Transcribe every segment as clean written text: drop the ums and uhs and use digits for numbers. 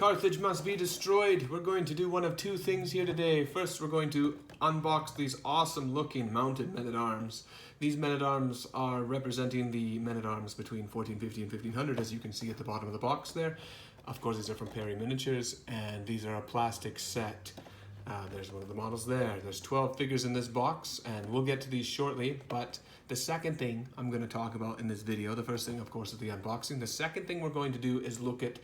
Carthage must be destroyed. We're going to do one of two things here today. First, we're going to unbox these awesome looking mounted men-at-arms. These men-at-arms are representing the men-at-arms between 1450 and 1500, as you can see at the bottom of the box there. Of course, these are from Perry Miniatures, and these are a plastic set. There's one of the models there. There's 12 figures in this box, and we'll get to these shortly. But the second thing I'm going to talk about in this video, the first thing, of course, is the unboxing. The second thing we're going to do is look at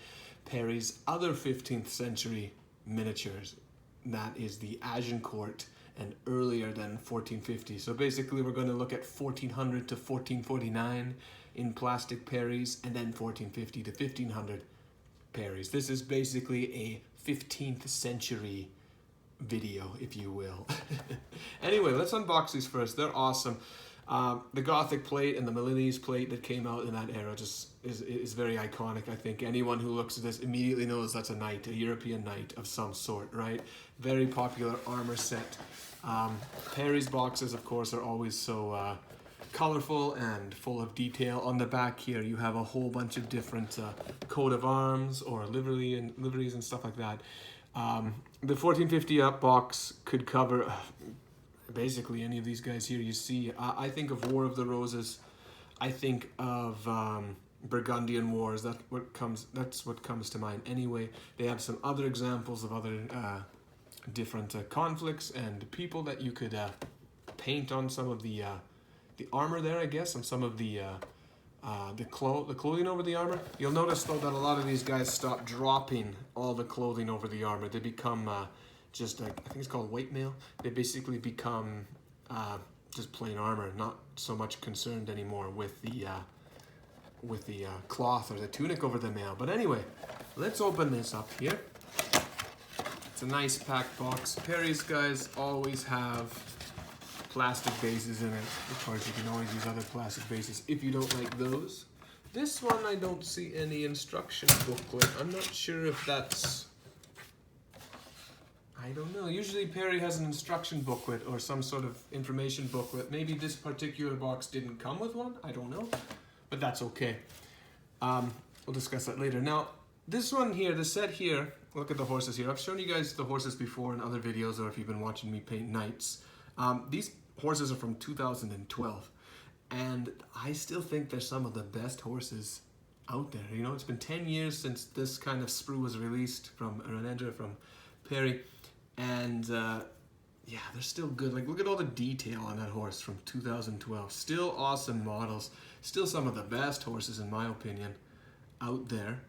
Perry's other 15th century miniatures. That is the Agincourt and earlier than 1450. So basically, we're going to look at 1400 to 1449 in plastic Perrys, and then 1450 to 1500 Perrys. This is basically a 15th century video, if you will. Anyway, let's unbox these first. They're awesome. The Gothic plate and the Milanese plate that came out in that era just is very iconic. I think anyone who looks at this immediately knows that's a knight, a European knight of some sort, right? Very popular armor set. Perry's boxes, of course, are always so colorful and full of detail. On the back here, you have a whole bunch of different coat of arms or liveries and stuff like that. The 1450 up box could cover basically any of these guys here you see. I think of War of the Roses. I think of Burgundian Wars. That's what comes to mind. Anyway, they have some other examples of other different conflicts and people that you could paint on some of the armor there, I guess, and some of the clothing over the armor. You'll notice though that a lot of these guys stop dropping all the clothing over the armor. They become just like, I think it's called white mail. They basically become just plain armor, not so much concerned anymore with the cloth or the tunic over the mail. But anyway, let's open this up here. It's a nice packed box. Perry's guys always have plastic bases in it. Of course, you can always use other plastic bases if you don't like those. This one, I don't see any instruction booklet. I'm not sure if that's... I don't know. Usually Perry has an instruction booklet or some sort of information booklet. Maybe this particular box didn't come with one. I don't know. But that's okay. We'll discuss that later. Now, this one here, the set here, look at the horses here. I've shown you guys the horses before in other videos, or if you've been watching me paint knights. These horses are from 2012, and I still think they're some of the best horses out there. You know, it's been 10 years since this kind of sprue was released from Renendra, from Perry, and yeah, they're still good. Like, look at all the detail on that horse from 2012. Still awesome models. Still some of the best horses, in my opinion, out there.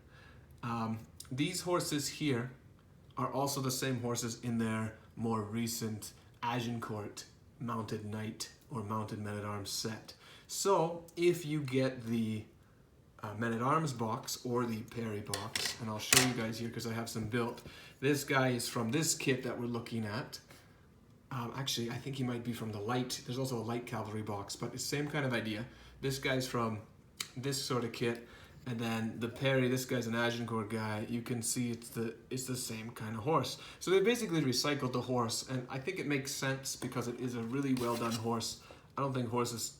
These horses here are also the same horses in their more recent Agincourt mounted knight or mounted men-at-arms set. So if you get the men-at-arms box or the Perry box, and I'll show you guys here because I have some built. This guy is from this kit that we're looking at. Actually, I think he might be from the light. There's also a light cavalry box, but it's the same kind of idea. This guy's from this sort of kit. And then the Perry, this guy's an Agincourt guy. You can see it's the same kind of horse. So they basically recycled the horse, and I think it makes sense because it is a really well done horse. I don't think horses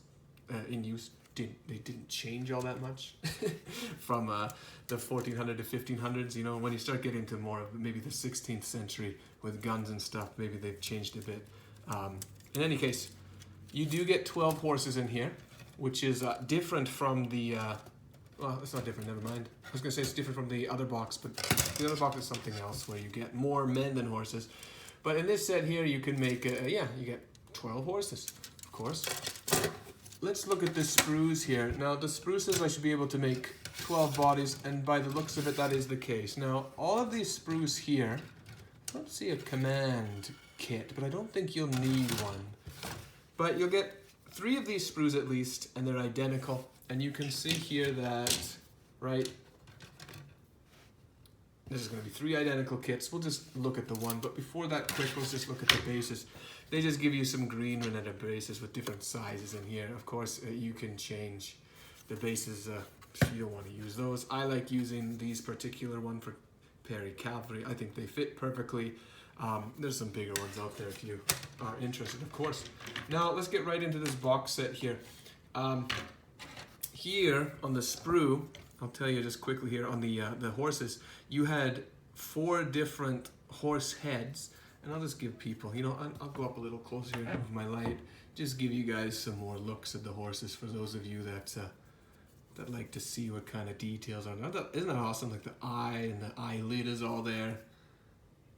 in use didn't change all that much from the 1400 to 1500s. You know, when you start getting to more of maybe the 16th century with guns and stuff, maybe they've changed a bit. In any case, you do get 12 horses in here, which is different from the. Well, it's not different, never mind. I was going to say it's different from the other box, but the other box is something else where you get more men than horses. But in this set here, you can make, you get 12 horses, of course. Let's look at the sprues here. Now, the sprue says I should be able to make 12 bodies, and by the looks of it, that is the case. Now, all of these sprues here, I don't see a command kit, but I don't think you'll need one. But you'll get 3 of these sprues at least, and they're identical. And you can see here that, right, this is going to be 3 identical kits. We'll just look at the one, but before that, quick, let's just look at the bases. They just give you some green Renendra bases with different sizes in here. Of course, you can change the bases if you don't want to use those. I like using these particular one for Perry Cavalry. I think they fit perfectly. There's some bigger ones out there if you are interested, of course. Now, let's get right into this box set here. Here on the sprue, I'll tell you just quickly here on the horses, you had 4 different horse heads, and I'll just give people, you know, I'll go up a little closer here with my light, just give you guys some more looks at the horses for those of you that like to see what kind of details are there. Isn't that awesome? Like the eye and the eyelid is all there.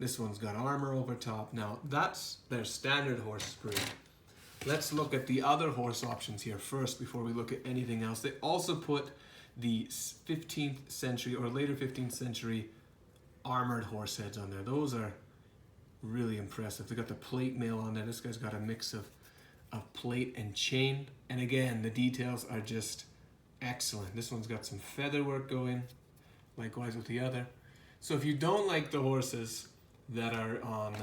This one's got armor over top. Now that's their standard horse sprue. Let's look at the other horse options here first before we look at anything else. They also put the 15th century or later 15th century armored horse heads on there. Those are really impressive. They got the plate mail on there. This guy's got a mix of plate and chain. And again, the details are just excellent. This one's got some feather work going, likewise with the other. So if you don't like the horses that are on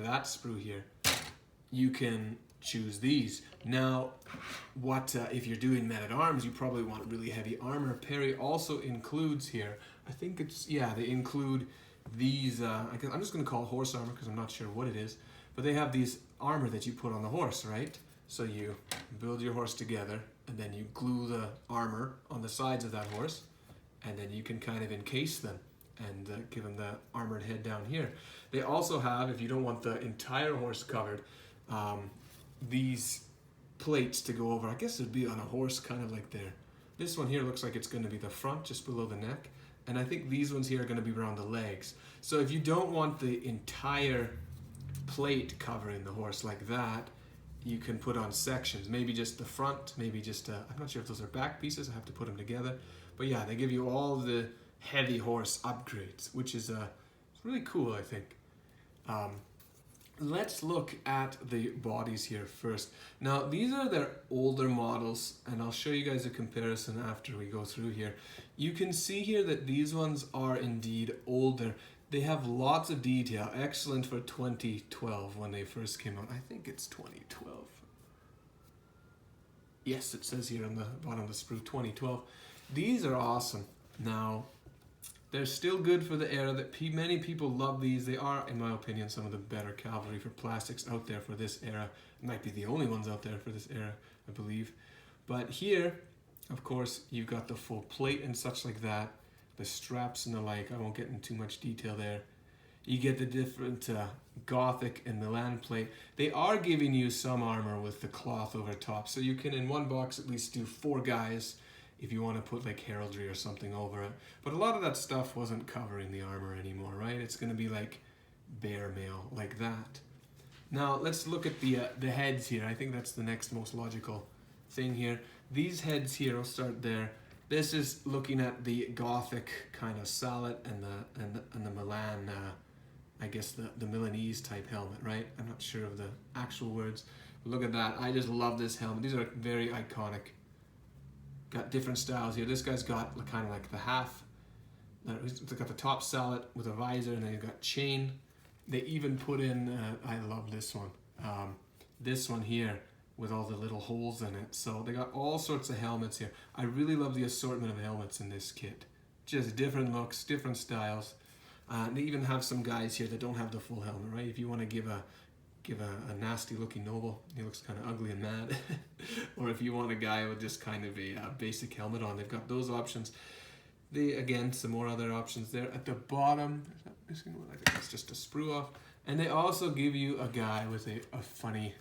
that sprue here, you can choose these. Now, if you're doing men-at-arms, you probably want really heavy armor. Perry also includes here, I think it's, yeah, they include these, I'm just going to call it horse armor because I'm not sure what it is, but they have these armor that you put on the horse, right? So you build your horse together, and then you glue the armor on the sides of that horse, and then you can kind of encase them and give them the armored head down here. They also have, if you don't want the entire horse covered, these plates to go over. I guess it'd be on a horse kind of like there. This one here looks like it's going to be the front, just below the neck, and I think these ones here are going to be around the legs. So if you don't want the entire plate covering the horse like that, you can put on sections, maybe just the front, maybe just, I'm not sure if those are back pieces, I have to put them together. But yeah, they give you all the heavy horse upgrades, which is really cool, I think. Let's look at the bodies here first. Now, these are their older models, and I'll show you guys a comparison after we go through here. You can see here that these ones are indeed older. They have lots of detail, excellent for 2012 when they first came out. I think it's 2012. Yes, it says here on the bottom of the sprue, 2012. These are awesome. Now, they're still good for the era that many people love these. They are, in my opinion, some of the better cavalry for plastics out there for this era. It might be the only ones out there for this era, I believe. But here, of course, you've got the full plate and such like that. The straps and the like, I won't get into too much detail there. You get the different Gothic and Milan plate. They are giving you some armor with the cloth over top, so you can in one box at least do 4 guys if you want to put like heraldry or something over it. But a lot of that stuff wasn't covering the armor anymore, right? It's going to be like bear mail, like that. Now let's look at the heads here. I think that's the next most logical thing here. These heads here, I'll start there. This is looking at the Gothic kind of sallet and the Milan, I guess the Milanese type helmet, right? I'm not sure of the actual words. But look at that. I just love this helmet. These are very iconic. Got different styles here. This guy's got kind of like the half. He's got the top sallet with a visor, and then you've got chain. They even put in, I love this one. This one here with all the little holes in it. So they got all sorts of helmets here. I really love the assortment of helmets in this kit. Just different looks, different styles. They even have some guys here that don't have the full helmet, right? If you want to give a nasty looking noble, he looks kind of ugly and mad. Or if you want a guy with just kind of a basic helmet on, they've got those options. Again, some more other options there. At the bottom, is that missing one? I think it's just a sprue off. And they also give you a guy with a funny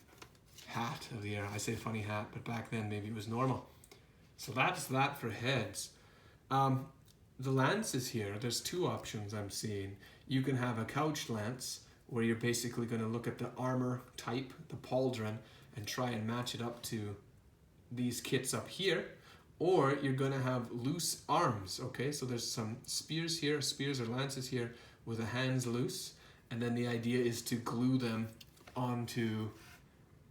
hat of the era. I say funny hat, but back then maybe it was normal. So that's that for heads. The lances here, there's 2 options I'm seeing. You can have a couched lance, where you're basically going to look at the armor type, the pauldron, and try and match it up to these kits up here. Or you're going to have loose arms, okay? So there's some spears here, spears or lances here, with the hands loose. And then the idea is to glue them onto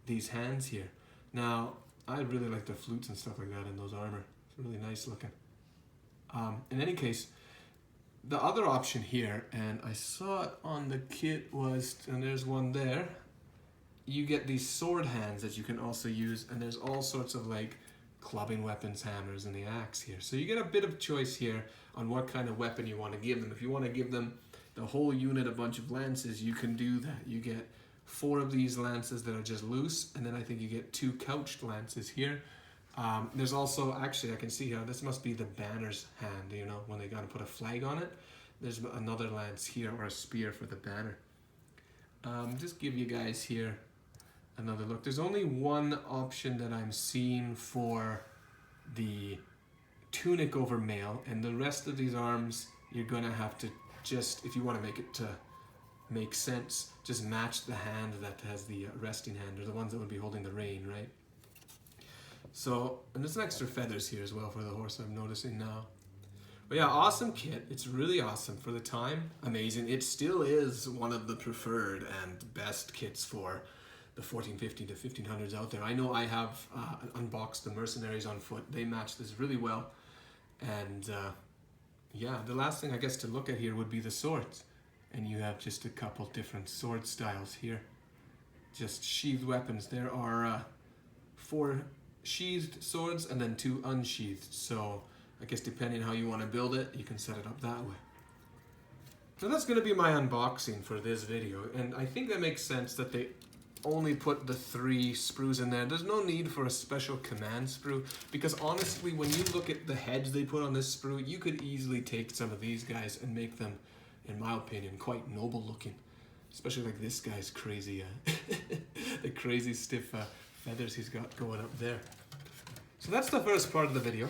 these hands here. Now, I really like the flutes and stuff like that in those armor. It's really nice looking. In any case, the other option here, and I saw it on the kit, was, and there's one there, you get these sword hands that you can also use, and there's all sorts of like clubbing weapons, hammers, and the axe here. So you get a bit of choice here on what kind of weapon you want to give them. If you want to give them the whole unit a bunch of lances, you can do that. You get 4 of these lances that are just loose, and then I think you get 2 couched lances here. There's also, actually I can see here, this must be the banner's hand, you know, when they gotta put a flag on it. there's another lance here, or a spear for the banner. Just give you guys here another look. There's only one option that I'm seeing for the tunic over mail, and the rest of these arms you're gonna have to just, if you want to make it to make sense, just match the hand that has the resting hand, or the ones that would be holding the rein, right? So, and there's some extra feathers here as well for the horse, I'm noticing now. But yeah, awesome kit. It's really awesome for the time. Amazing. It still is one of the preferred and best kits for the 1450 to 1500s out there. I know I have unboxed the Mercenaries on foot. They match this really well. And yeah, the last thing I guess to look at here would be the swords. And you have just a couple different sword styles here. Just sheathed weapons. There are 4 sheathed swords and then 2 unsheathed. So I guess depending how you want to build it, you can set it up that way. So that's going to be my unboxing for this video. And I think that makes sense that they only put the 3 sprues in there. There's no need for a special command sprue, because honestly, when you look at the heads they put on this sprue, you could easily take some of these guys and make them, in my opinion, quite noble looking. Especially like this guy's crazy, the crazy stiff feathers he's got going up there. So that's the first part of the video.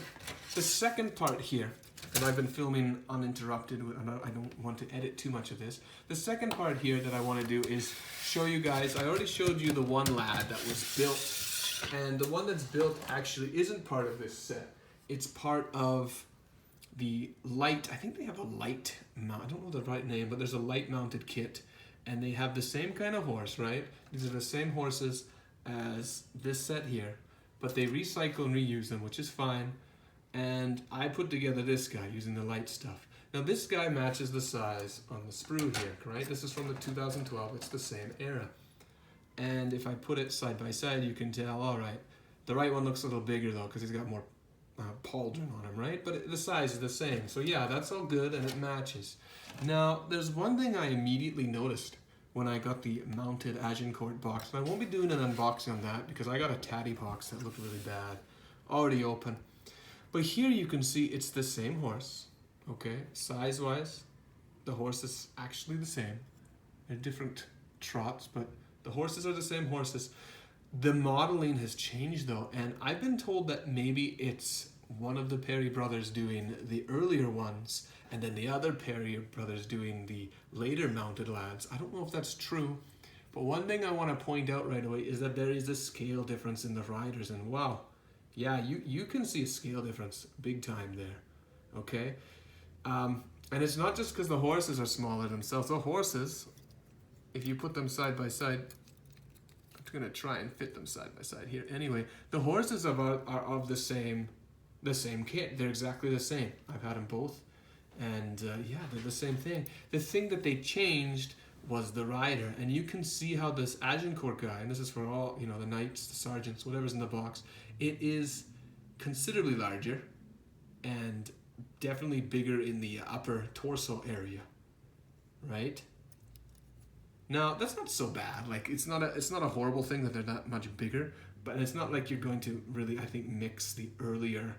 The second part here, and I've been filming uninterrupted, and I don't want to edit too much of this. The second part here that I want to do is show you guys, I already showed you the one lad that was built, and the one that's built actually isn't part of this set. It's part of the light, I think they have a light mount, I don't know the right name, but there's a light mounted kit, and they have the same kind of horse, right? These are the same horses as this set here, but they recycle and reuse them, which is fine. And I put together this guy using the light stuff. Now this guy matches the size on the sprue here, right? This is from the 2012, it's the same era. And if I put it side by side, you can tell, all right, the right one looks a little bigger though, because he's got more pauldron on him, right? But the size is the same. So yeah, that's all good and it matches. Now, there's one thing I immediately noticed when I got the mounted Agincourt box. And I won't be doing an unboxing on that because I got a tatty box that looked really bad, already open. But here you can see it's the same horse, okay? Size-wise, the horse is actually the same. They're different trots, but the horses are the same horses. The modeling has changed though, and I've been told that maybe it's one of the Perry brothers doing the earlier ones, and then the other Perry brothers doing the later mounted lads. I don't know if that's true, but one thing I want to point out right away is that there is a scale difference in the riders, and wow. Yeah, you can see a scale difference big time there, okay? And it's not just because the horses are smaller themselves. The horses, if you put them side by side, I'm gonna try and fit them side by side here. Anyway, the horses are of the same kit. They're exactly the same. I've had them both, and yeah, they're the same thing. The thing that they changed was the rider, and you can see how this Agincourt guy, and this is for all, you know, the knights, the sergeants, whatever's in the box, it is considerably larger and definitely bigger in the upper torso area, right? Now, that's not so bad. Like, it's not a horrible thing that they're that much bigger, but it's not like you're going to really, I think, mix the earlier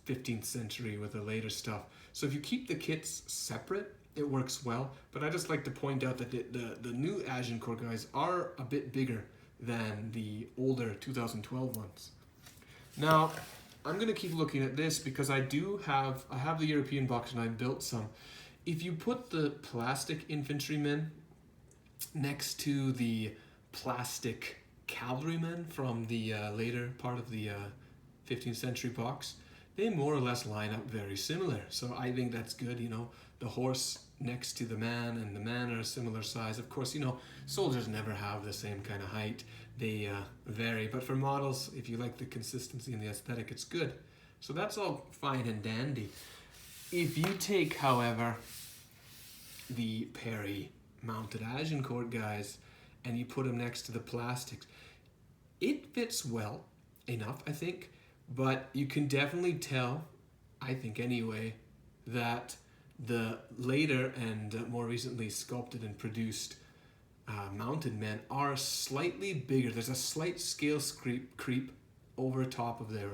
15th century with the later stuff. So if you keep the kits separate, it works well, but I just like to point out that the new Agincourt guys are a bit bigger than the older 2012 ones. Now, I'm going to keep looking at this because I have the European box and I built some. If you put the plastic infantrymen next to the plastic cavalrymen from the later part of the 15th century box, they more or less line up very similar. So I think that's good, you know, the horse next to the man and the man are a similar size. Of course, you know, soldiers never have the same kind of height. They vary, but for models, if you like the consistency and the aesthetic, it's good. So that's all fine and dandy. If you take, however, the Perry mounted Agincourt guys and you put them next to the plastics, it fits well enough, I think, but you can definitely tell, I think anyway, that the later and more recently sculpted and produced mounted men are slightly bigger. There's a slight scale creep over top of their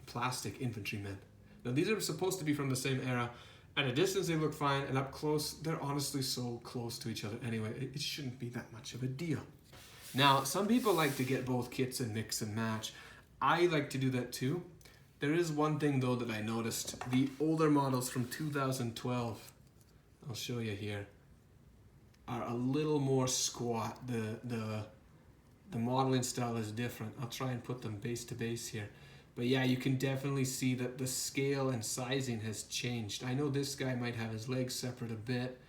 plastic infantrymen. Now these are supposed to be from the same era, At a distance, they look fine, and up close, they're honestly so close to each other anyway, it shouldn't be that much of a deal. Now, some people like to get both kits and mix and match. I like to do that too. There is one thing though that I noticed. The older models from 2012, I'll show you here, are a little more squat. The modeling style is different. I'll try and put them base to base here. But yeah, you can definitely see that the scale and sizing has changed. I know this guy might have his legs separate a bit,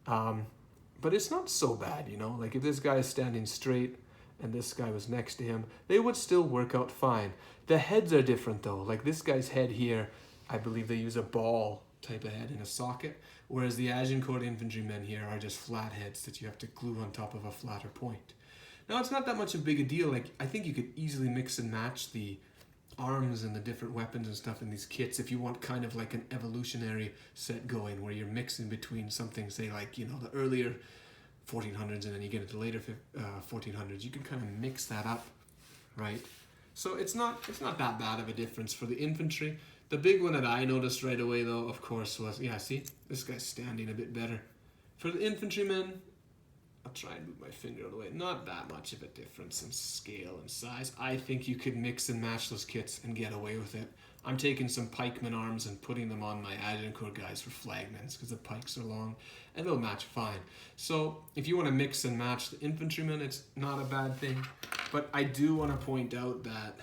but it's not so bad, you know? Like if this guy is standing straight and this guy was next to him, they would still work out fine. The heads are different though. Like this guy's head here, I believe they use a ball type of head in a socket, whereas the Agincourt infantrymen here are just flat heads that you have to glue on top of a flatter point. Now it's not that much of a big a deal. Like I think you could easily mix and match the arms and the different weapons and stuff in these kits if you want kind of like an evolutionary set going where you're mixing between something, say like, you know, the earlier 1400s and then you get into later 1400s. You can kind of mix that up, right? So it's not that bad of a difference for the infantry. The big one that I noticed right away though, of course, was, yeah, see, this guy's standing a bit better. For the infantrymen, I'll try and move my finger out of the way. Not that much of a difference in scale and size. I think you could mix and match those kits and get away with it. I'm taking some pikeman arms and putting them on my Agincourt guys for flagmen because the pikes are long and they'll match fine. So if you want to mix and match the infantrymen, it's not a bad thing. But I do want to point out that,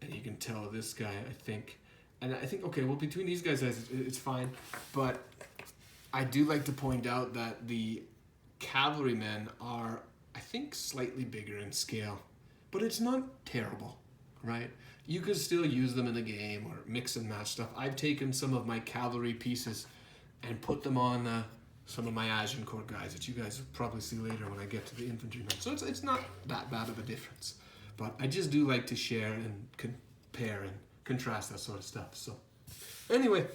and you can tell this guy, I think, okay, well between these guys it's fine, but I do like to point out that the cavalrymen are, I think, slightly bigger in scale, but it's not terrible, right? You could still use them in the game or mix and match stuff. I've taken some of my cavalry pieces and put them on some of my Agincourt guys that you guys will probably see later when I get to the infantrymen. So it's not that bad of a difference, but I just do like to share and compare and contrast that sort of stuff. So anyway,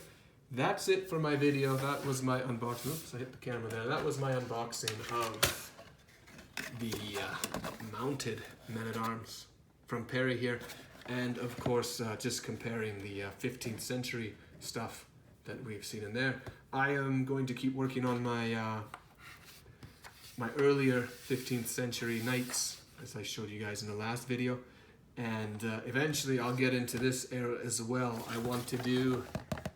that's it for my video. That was my unboxing. Oops, I hit the camera there. That was my unboxing of the mounted men-at-arms from Perry here. And of course, just comparing the 15th century stuff that we've seen in there. I am going to keep working on my my earlier 15th century knights, as I showed you guys in the last video. And eventually I'll get into this era as well. I want to do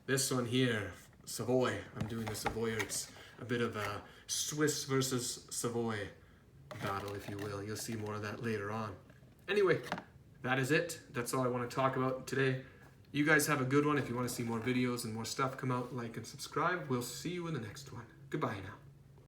this one here, Savoy. I'm doing the Savoy. It's a bit of a Swiss versus Savoy battle, if you will. You'll see more of that later on. Anyway, that is it. That's all I want to talk about today. You guys have a good one. If you want to see more videos and more stuff come out, like and subscribe. We'll see you in the next one. Goodbye now.